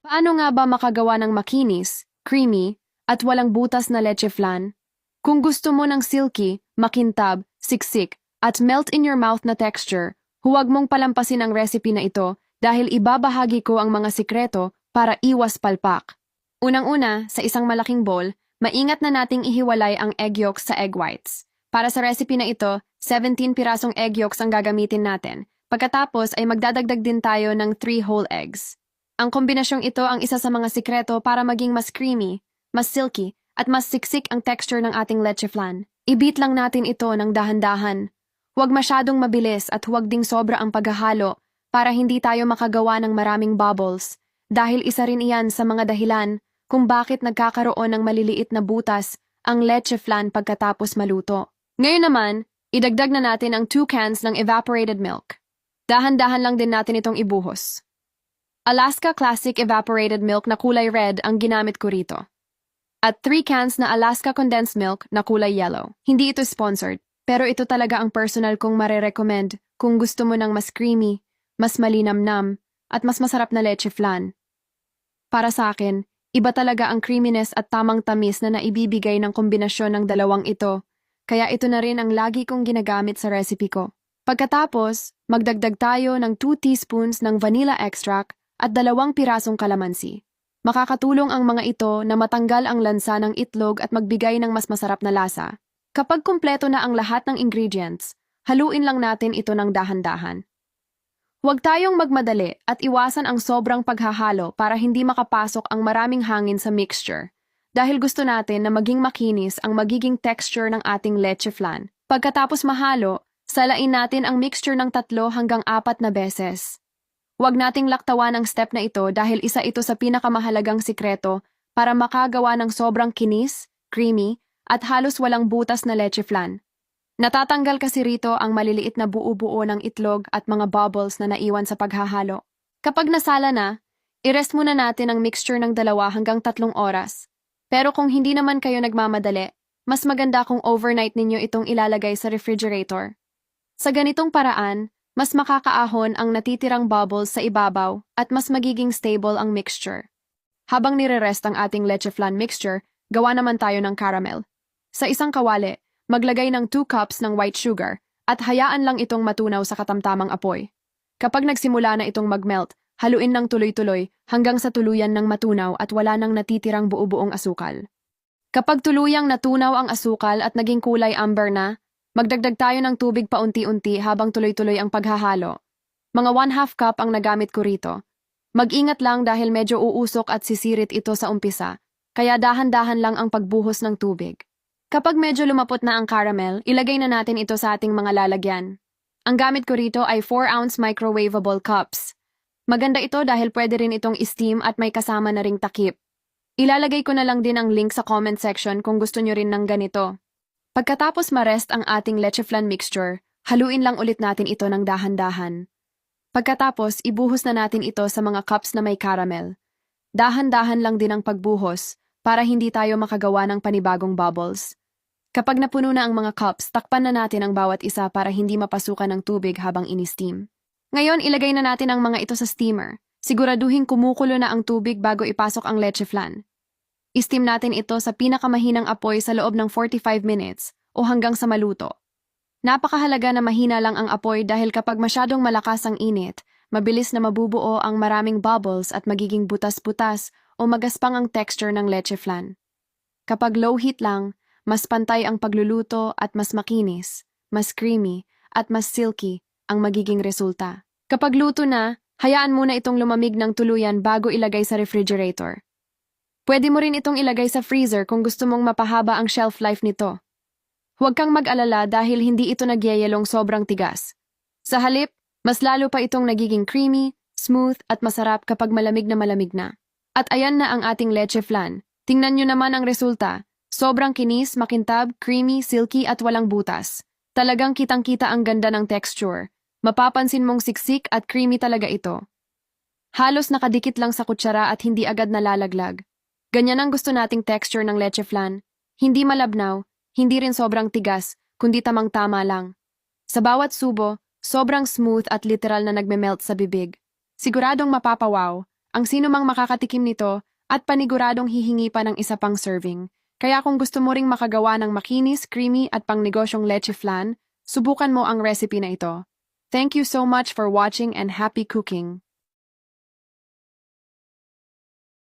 Paano nga ba makagawa ng makinis, creamy, at walang butas na leche flan? Kung gusto mo ng silky, makintab, siksik, at melt-in-your-mouth na texture, huwag mong palampasin ang recipe na ito dahil ibabahagi ko ang mga sikreto para iwas palpak. Unang-una, sa isang malaking bowl, maingat na nating ihiwalay ang egg yolks sa egg whites. Para sa recipe na ito, 17 pirasong egg yolks ang gagamitin natin. Pagkatapos ay magdadagdag din tayo ng 3 whole eggs. Ang kombinasyong ito ang isa sa mga sikreto para maging mas creamy, mas silky, at mas siksik ang texture ng ating leche flan. I-beat lang natin ito ng dahan-dahan. Huwag masyadong mabilis at huwag ding sobra ang paghahalo para hindi tayo makagawa ng maraming bubbles dahil isa rin iyan sa mga dahilan kung bakit nagkakaroon ng maliliit na butas ang leche flan pagkatapos maluto. Ngayon naman, idagdag na natin ang 2 cans ng evaporated milk. Dahan-dahan lang din natin itong ibuhos. Alaska Classic Evaporated Milk na kulay red ang ginamit ko rito. At 3 cans na Alaska Condensed Milk na kulay yellow. Hindi ito sponsored, pero ito talaga ang personal kong marerecommend kung gusto mo ng mas creamy, mas malinamnam, at mas masarap na leche flan. Para sa akin, iba talaga ang creaminess at tamang tamis na naibibigay ng kombinasyon ng dalawang ito, kaya ito na rin ang lagi kong ginagamit sa recipe ko. Pagkatapos, magdagdag tayo ng 2 teaspoons ng vanilla extract at 2 pirasong kalamansi. Makakatulong ang mga ito na matanggal ang lansa ng itlog at magbigay ng mas masarap na lasa. Kapag kumpleto na ang lahat ng ingredients, haluin lang natin ito ng dahan-dahan. Huwag tayong magmadali at iwasan ang sobrang paghahalo para hindi makapasok ang maraming hangin sa mixture, dahil gusto natin na maging makinis ang magiging texture ng ating leche flan. Pagkatapos mahalo, salain natin ang mixture ng 3 hanggang 4 na beses. Huwag nating laktawan ang step na ito dahil isa ito sa pinakamahalagang sikreto para makagawa ng sobrang kinis, creamy, at halos walang butas na leche flan. Natatanggal kasi rito ang maliliit na buo-buo ng itlog at mga bubbles na naiwan sa paghahalo. Kapag nasala na, i-rest muna natin ang mixture ng 2 hanggang 3 oras. Pero kung hindi naman kayo nagmamadali, mas maganda kung overnight ninyo itong ilalagay sa refrigerator. Sa ganitong paraan, mas makakaahon ang natitirang bubbles sa ibabaw at mas magiging stable ang mixture. Habang nire-rest ang ating leche flan mixture, gawa naman tayo ng caramel. Sa isang kawali, maglagay ng 2 cups ng white sugar at hayaan lang itong matunaw sa katamtamang apoy. Kapag nagsimula na itong magmelt, haluin ng tuloy-tuloy hanggang sa tuluyan ng matunaw at wala nang natitirang buo-buong asukal. Kapag tuluyang natunaw ang asukal at naging kulay amber na, magdagdag tayo ng tubig paunti-unti habang tuloy-tuloy ang paghahalo. Mga 1/2 cup ang nagamit ko rito. Mag-ingat lang dahil medyo uusok at sisirit ito sa umpisa, kaya dahan-dahan lang ang pagbuhos ng tubig. Kapag medyo lumapot na ang caramel, ilagay na natin ito sa ating mga lalagyan. Ang gamit ko rito ay 4-ounce microwavable cups. Maganda ito dahil pwede rin itong steam at may kasama na ring takip. Ilalagay ko na lang din ang link sa comment section kung gusto nyo rin ng ganito. Pagkatapos ma-rest ang ating leche flan mixture, haluin lang ulit natin ito ng dahan-dahan. Pagkatapos, ibuhos na natin ito sa mga cups na may caramel. Dahan-dahan lang din ang pagbuhos para hindi tayo makagawa ng panibagong bubbles. Kapag napuno na ang mga cups, takpan na natin ang bawat isa para hindi mapasukan ng tubig habang ini-steam. Ngayon, ilagay na natin ang mga ito sa steamer. Siguraduhin kumukulo na ang tubig bago ipasok ang leche flan. I-steam natin ito sa pinakamahinang apoy sa loob ng 45 minutes o hanggang sa maluto. Napakahalaga na mahina lang ang apoy dahil kapag masyadong malakas ang init, mabilis na mabubuo ang maraming bubbles at magiging butas-butas o magaspang ang texture ng leche flan. Kapag low heat lang, mas pantay ang pagluluto at mas makinis, mas creamy, at mas silky ang magiging resulta. Kapag luto na, hayaan muna itong lumamig ng tuluyan bago ilagay sa refrigerator. Pwede mo rin itong ilagay sa freezer kung gusto mong mapahaba ang shelf life nito. Huwag kang mag-alala dahil hindi ito nagyayelong sobrang tigas. Sa halip, mas lalo pa itong nagiging creamy, smooth at masarap kapag malamig na. At ayan na ang ating leche flan. Tingnan nyo naman ang resulta. Sobrang kinis, makintab, creamy, silky at walang butas. Talagang kitang-kita ang ganda ng texture. Mapapansin mong siksik at creamy talaga ito. Halos nakadikit lang sa kutsara at hindi agad nalalaglag. Ganyan ang gusto nating texture ng leche flan. Hindi malabnaw, hindi rin sobrang tigas, kundi tamang-tama lang. Sa bawat subo, sobrang smooth at literal na nagme-melt sa bibig. Siguradong mapapawaw ang sino mang makakatikim nito at paniguradong hihingi pa ng isa pang serving. Kaya kung gusto mo ring makagawa ng makinis, creamy at pangnegosyong leche flan, subukan mo ang recipe na ito. Thank you so much for watching and happy cooking!